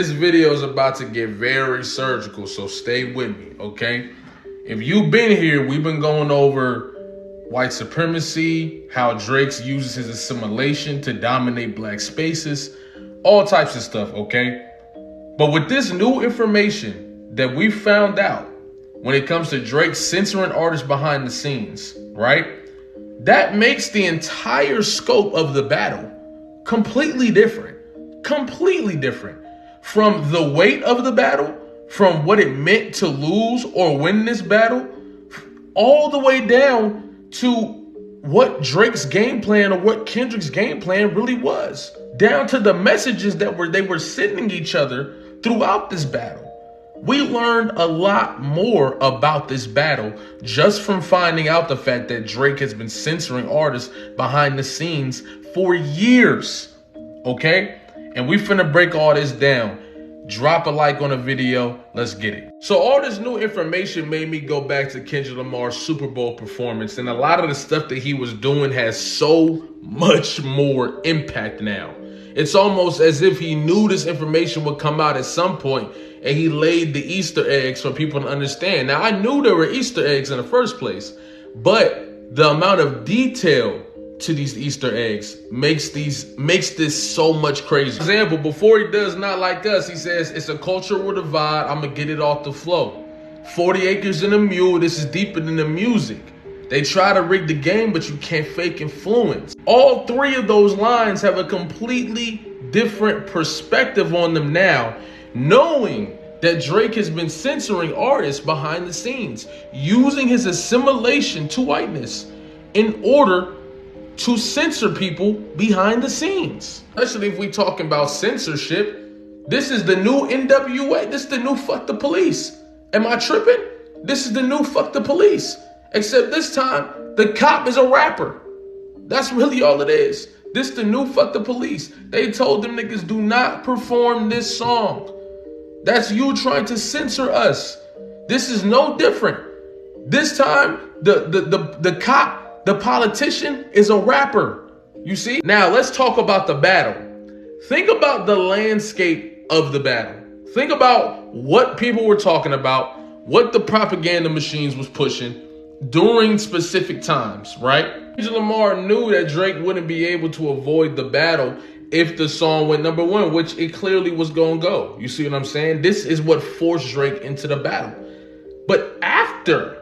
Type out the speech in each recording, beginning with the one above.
This video is about to get very surgical, so stay with me, okay? If you've been here, we've been going over white supremacy, how Drake uses his assimilation to dominate black spaces, all types of stuff, okay? But with this new information that we found out when it comes to Drake censoring artists behind the scenes, right? That makes the entire scope of the battle completely different. Completely different. From the weight of the battle, from what it meant to lose or win this battle, all the way down to what Drake's game plan or what Kendrick's game plan really was. Down to the messages that they were sending each other throughout this battle. We learned a lot more about this battle just from finding out the fact that Drake has been censoring artists behind the scenes for years, okay? And we finna break all this down. Drop a like on the video. Let's get it. So all this new information made me go back to Kendrick Lamar's Super Bowl performance, and a lot of the stuff that he was doing has so much more impact now. It's almost as if he knew this information would come out at some point, and he laid the Easter eggs for people to understand. Now, I knew there were Easter eggs in the first place, but the amount of detail to these Easter eggs makes this so much crazy. For example, before he does Not Like Us, he says, it's a cultural divide, I'm gonna get it off the flow. 40 acres and a mule, this is deeper than the music. They try to rig the game, but you can't fake influence. All three of those lines have a completely different perspective on them now, knowing that Drake has been censoring artists behind the scenes, using his assimilation to whiteness in order to censor people behind the scenes. Especially if we talking about censorship, this is the new NWA. This is the new fuck the police. Am I tripping? This is the new fuck the police. Except this time, the cop is a rapper. That's really all it is. This the new fuck the police. They told them niggas do not perform this song. That's you trying to censor us. This is no different. This time, the cop, the politician is a rapper. You see? Now let's talk about the battle. Think about the landscape of the battle. Think about what people were talking about, what the propaganda machines was pushing during specific times, right? Kendrick Lamar knew that Drake wouldn't be able to avoid the battle if the song went number one, which it clearly was gonna go. You see what I'm saying? This is what forced Drake into the battle. But after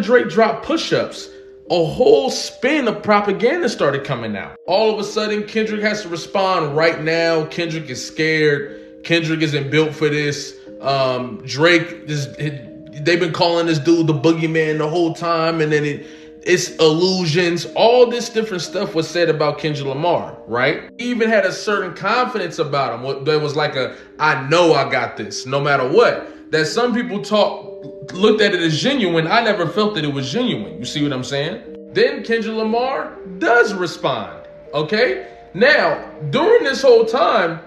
Drake dropped Push-Ups, a whole spin of propaganda started coming out. All of a sudden, Kendrick has to respond right now. Kendrick is scared. Kendrick isn't built for this. Drake they've been calling this dude the boogeyman the whole time, and then it's illusions. All this different stuff was said about Kendrick Lamar, right? He even had a certain confidence about him. There was like I know I got this, no matter what. That some people looked at it as genuine. I never felt that it was genuine. You see what I'm saying? Then Kendrick Lamar does respond, okay? Now, during this whole time,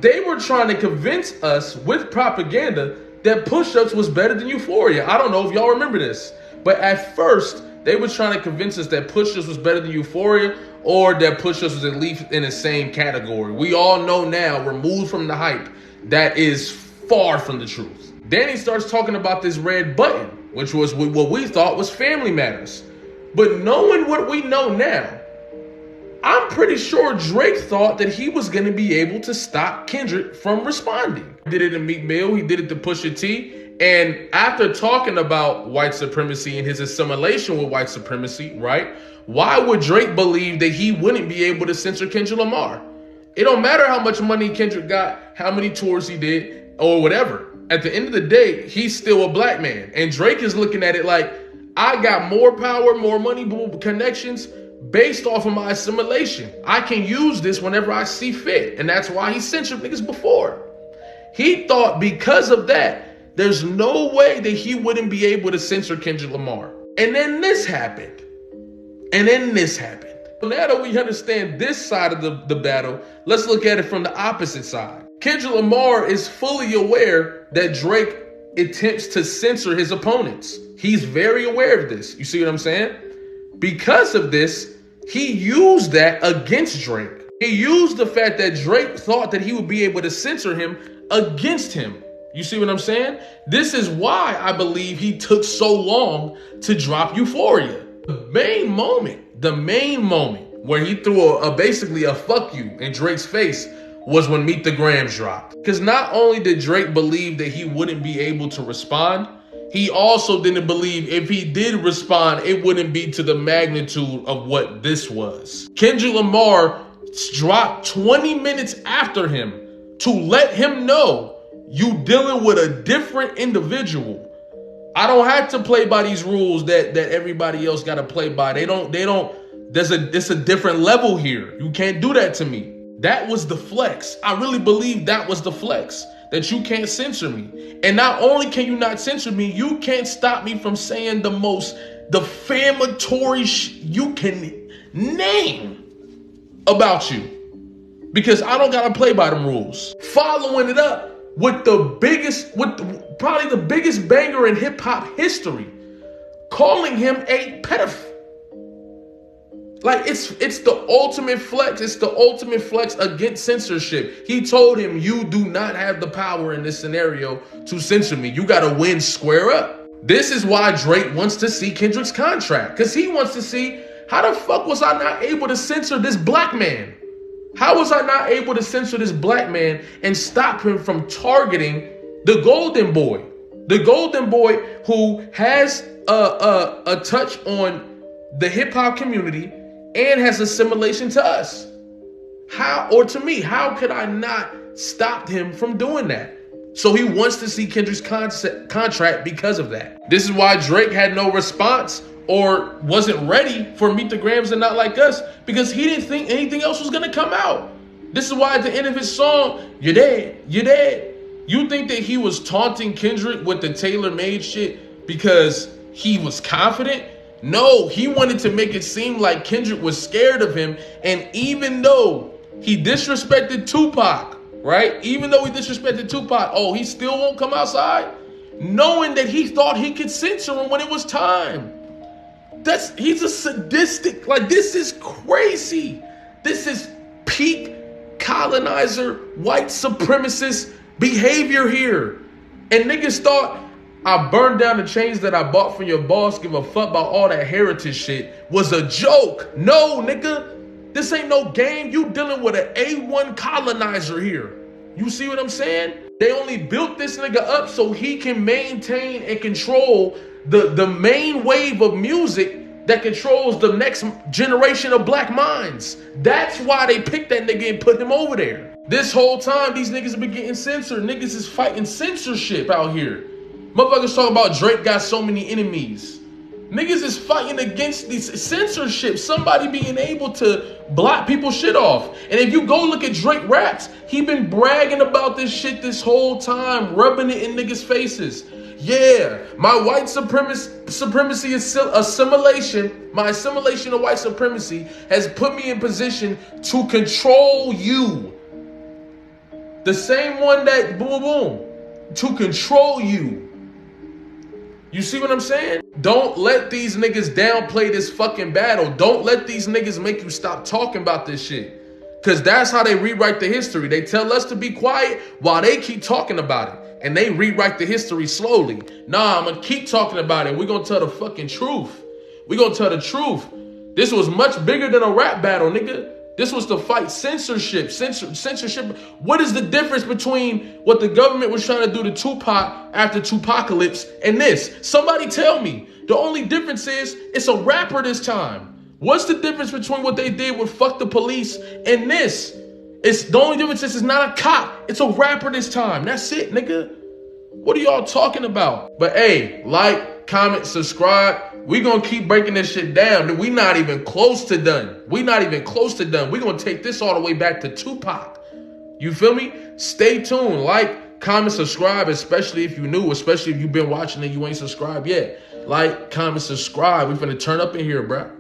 they were trying to convince us with propaganda that Push-Ups was better than Euphoria. I don't know if y'all remember this, but at first, they were trying to convince us that Push-Ups was better than Euphoria, or that Push-Ups was at least in the same category. We all know now, removed from the hype, that is far from the truth. Then he starts talking about this red button, which was what we thought was Family Matters. But knowing what we know now, I'm pretty sure Drake thought that he was going to be able to stop Kendrick from responding. He did it to Meek Mill, he did it to Pusha T, and after talking about white supremacy and his assimilation with white supremacy, right? Why would Drake believe that he wouldn't be able to censor Kendrick Lamar? It don't matter how much money Kendrick got, how many tours he did, or whatever. At the end of the day, he's still a black man. And Drake is looking at it like, I got more power, more money, connections based off of my assimilation. I can use this whenever I see fit. And that's why he censored niggas before. He thought because of that, there's no way that he wouldn't be able to censor Kendrick Lamar. And then this happened. So now that we understand this side of the battle, let's look at it from the opposite side. Kendrick Lamar is fully aware that Drake attempts to censor his opponents. He's very aware of this. You see what I'm saying? Because of this, he used that against Drake. He used the fact that Drake thought that he would be able to censor him against him. You see what I'm saying? This is why I believe he took so long to drop Euphoria. The main moment where he threw basically a fuck you in Drake's face was when Meet the Grams dropped. Because not only did Drake believe that he wouldn't be able to respond, he also didn't believe if he did respond, it wouldn't be to the magnitude of what this was. Kendrick Lamar dropped 20 minutes after him to let him know you dealing with a different individual. I don't have to play by these rules that everybody else got to play by. It's a different level here. You can't do that to me. That was the flex. I really believe that was the flex, that you can't censor me. And not only can you not censor me, you can't stop me from saying the most defamatory you can name about you. Because I don't got to play by them rules. Following it up with probably the biggest banger in hip hop history, calling him a pedophile. Like it's the ultimate flex. It's the ultimate flex against censorship. He told him, you do not have the power in this scenario to censor me. You got to win square up. This is why Drake wants to see Kendrick's contract. Because he wants to see, how the fuck was I not able to censor this black man? How was I not able to censor this black man and stop him from targeting the golden boy? The golden boy who has a touch on the hip hop community and has assimilation to us. How could I not stop him from doing that? So he wants to see Kendrick's contract because of that. This is why Drake had no response or wasn't ready for Meet the Grams and Not Like Us, because he didn't think anything else was gonna come out. This is why at the end of his song, you're dead, you're dead. You think that he was taunting Kendrick with the tailor-made shit because he was confident? No, he wanted to make it seem like Kendrick was scared of him. And even though he disrespected Tupac, right? Even though he disrespected Tupac, he still won't come outside, knowing that he thought he could censor him when it was time. He's a sadistic, this is crazy. This is peak colonizer, white supremacist behavior here. And niggas thought, I burned down the chains that I bought from your boss, give a fuck about all that heritage shit, was a joke. No, nigga, this ain't no game. You dealing with an A1 colonizer here. You see what I'm saying? They only built this nigga up so he can maintain and control the main wave of music that controls the next generation of black minds. That's why they picked that nigga and put him over there. This whole time, these niggas have been getting censored. Niggas is fighting censorship out here. Motherfuckers talk about Drake got so many enemies. Niggas is fighting against this censorship. Somebody being able to block people's shit off. And if you go look at Drake raps, he been bragging about this shit this whole time, rubbing it in niggas' faces. Yeah, my white supremacy is assimilation. My assimilation of white supremacy has put me in position to control you. The same one that boom, boom, to control you. You see what I'm saying? Don't let these niggas downplay this fucking battle. Don't let these niggas make you stop talking about this shit. Because that's how they rewrite the history. They tell us to be quiet while they keep talking about it. And they rewrite the history slowly. Nah, I'm going to keep talking about it. We're going to tell the fucking truth. We're going to tell the truth. This was much bigger than a rap battle, nigga. This was to fight censorship. Censorship. What is the difference between what the government was trying to do to Tupac after Tupacalypse and this? Somebody tell me. The only difference is it's a rapper this time. What's the difference between what they did with Fuck the Police and this? The only difference is it's not a cop. It's a rapper this time. That's it, nigga. What are y'all talking about? But hey, like, comment, subscribe. We gonna keep breaking this shit down. We not even close to done. We not even close to done. We gonna take this all the way back to Tupac. You feel me? Stay tuned. Like, comment, subscribe, especially if you new, especially if you've been watching and you ain't subscribed yet. Like, comment, subscribe. We finna turn up in here, bruh.